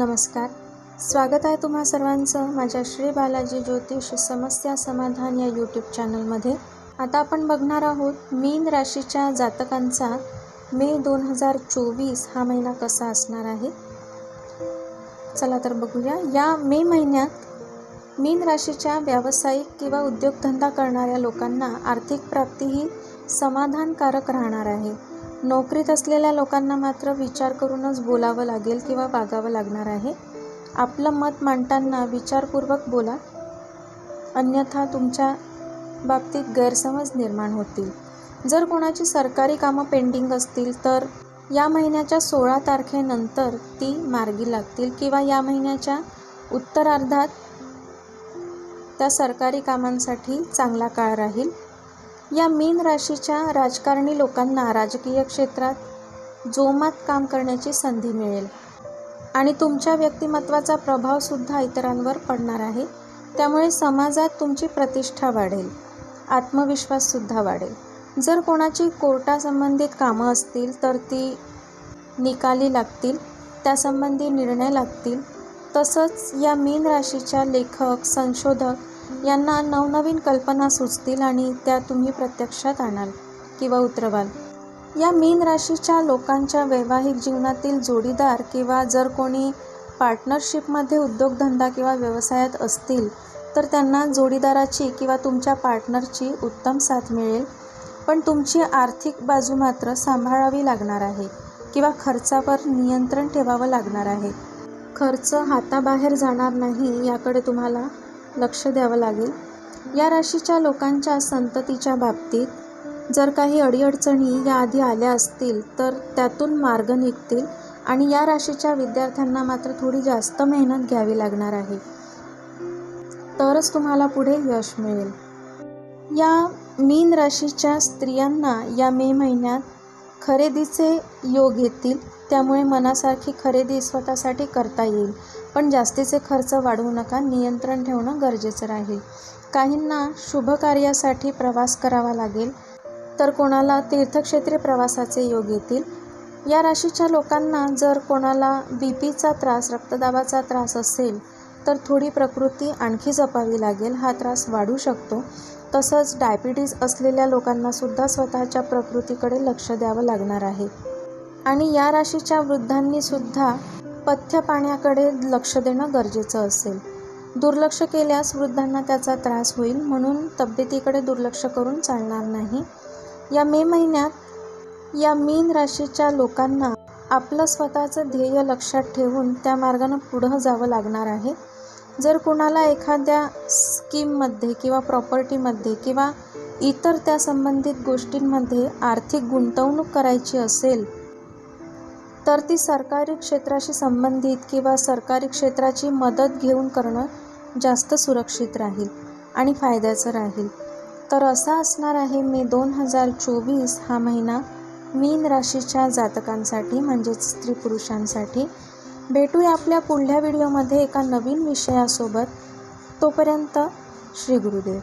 नमस्कार. स्वागत आहे तुम्हा सर्वांचं माझ्या श्री बालाजी ज्योतिष समस्या समाधान या यूट्यूब चॅनलमध्ये. आता आपण बघणार आहोत मीन राशीच्या जातकांचा मे 2024 हा महिना कसा असणार आहे. चला तर बघूया. या मे महिन्यात मीन राशीच्या व्यावसायिक किंवा उद्योगधंदा करणाऱ्या लोकांना आर्थिक प्राप्ती ही समाधानकारक राहणार आहे. नोकरीत असलेल्या लोकांना मात्र विचार करूनच बोलावं लागेल किंवा वागावं लागणार आहे. आपलं मत मांडताना विचारपूर्वक बोला, अन्यथा तुमच्या बाबतीत गैरसमज निर्माण होतील. जर कोणाची सरकारी कामं पेंडिंग असतील तर या महिन्याच्या 16 तारखेनंतर ती मार्गी लागतील किंवा या महिन्याच्या उत्तरार्धात त्या सरकारी कामांसाठी चांगला काळ राहील. या मीन राशीच्या राजकारणी लोकांना राजकीय क्षेत्रात जोमात काम करण्याची संधी मिळेल आणि तुमच्या व्यक्तिमत्वाचा प्रभावसुद्धा इतरांवर पडणार आहे. त्यामुळे समाजात तुमची प्रतिष्ठा वाढेल, आत्मविश्वाससुद्धा वाढेल. जर कोणाची कोर्टासंबंधित कामं असतील तर ती निकाली लागतील, त्यासंबंधी निर्णय लागतील. तसंच या मीन राशीच्या लेखक, संशोधक यांना नवनवीन कल्पना सुचतील आणि त्या तुम्ही प्रत्यक्षात आणाल किंवा उतरवाल. या मीन राशीच्या लोकांच्या वैवाहिक जीवनातील जोडीदार किंवा जर कोणी पार्टनरशिपमध्ये उद्योगधंदा किंवा व्यवसायात असतील तर त्यांना जोडीदाराची किंवा तुमच्या पार्टनरची उत्तम साथ मिळेल. पण तुमची आर्थिक बाजू मात्र सांभाळावी लागणार आहे किंवा खर्चावर नियंत्रण ठेवावं लागणार आहे. खर्च हाताबाहेर जाणार नाही याकडे तुम्हाला लक्ष द्यावं लागेल. या राशीच्या लोकांच्या संततीच्या बाबतीत जर काही अडीअडचणी याआधी आल्या असतील तर त्यातून मार्ग निघतील आणि या राशीच्या विद्यार्थ्यांना मात्र थोडी जास्त मेहनत घ्यावी लागणार आहे, तरच तुम्हाला पुढे यश मिळेल. या मीन राशीच्या स्त्रियांना या मे महिन्यात खरेदीचे योग येतील. त्यामुळे मनासारखी खरेदी स्वतःसाठी करता येईल. पण जास्तीचे खर्च वाढवू नका, नियंत्रण ठेवणं गरजेचं राहील. काहींना शुभ कार्यासाठी प्रवास करावा लागेल तर कोणाला तीर्थक्षेत्री प्रवासाचे योग येतील. या राशीच्या लोकांना जर कोणाला बीपीचा त्रास, रक्तदाबाचा त्रास असेल तर थोडी प्रकृती आणखी जपावी लागेल. हा त्रास वाढू शकतो. तसंच डायबिटीज असलेल्या लोकांनासुद्धा स्वतःच्या प्रकृतीकडे लक्ष द्यावं लागणार आहे. आणि या राशीच्या वृद्धांनीसुद्धा पथ्य पाण्याकडे लक्ष देणं गरजेचं असेल. दुर्लक्ष केल्यास वृद्धांना त्याचा त्रास होईल, म्हणून तब्येतीकडे दुर्लक्ष करून चालणार नाही. या मे महिन्यात या मीन राशीच्या लोकांना आपलं स्वतःचं ध्येय लक्षात ठेवून त्या मार्गानं पुढं जावं लागणार आहे. जर कुणाला एखाद्या स्कीममध्ये किंवा प्रॉपर्टीमध्ये किंवा इतर त्या संबंधित गोष्टींमध्ये आर्थिक गुंतवणूक करायची असेल तर ती सरकारी क्षेत्राशी संबंधित किंवा सरकारी क्षेत्राची मदत घेऊन करणं जास्त सुरक्षित राहील आणि फायद्याचं राहील. तर असा असणार आहे मे 2024 हा महिना मीन राशीच्या जातकांसाठी, म्हणजेच स्त्री पुरुषांसाठी. भेटूया आपल्या पुढल्या व्हिडिओमध्ये एका नवीन विषयासोबत. तोपर्यंत श्री गुरुदेव.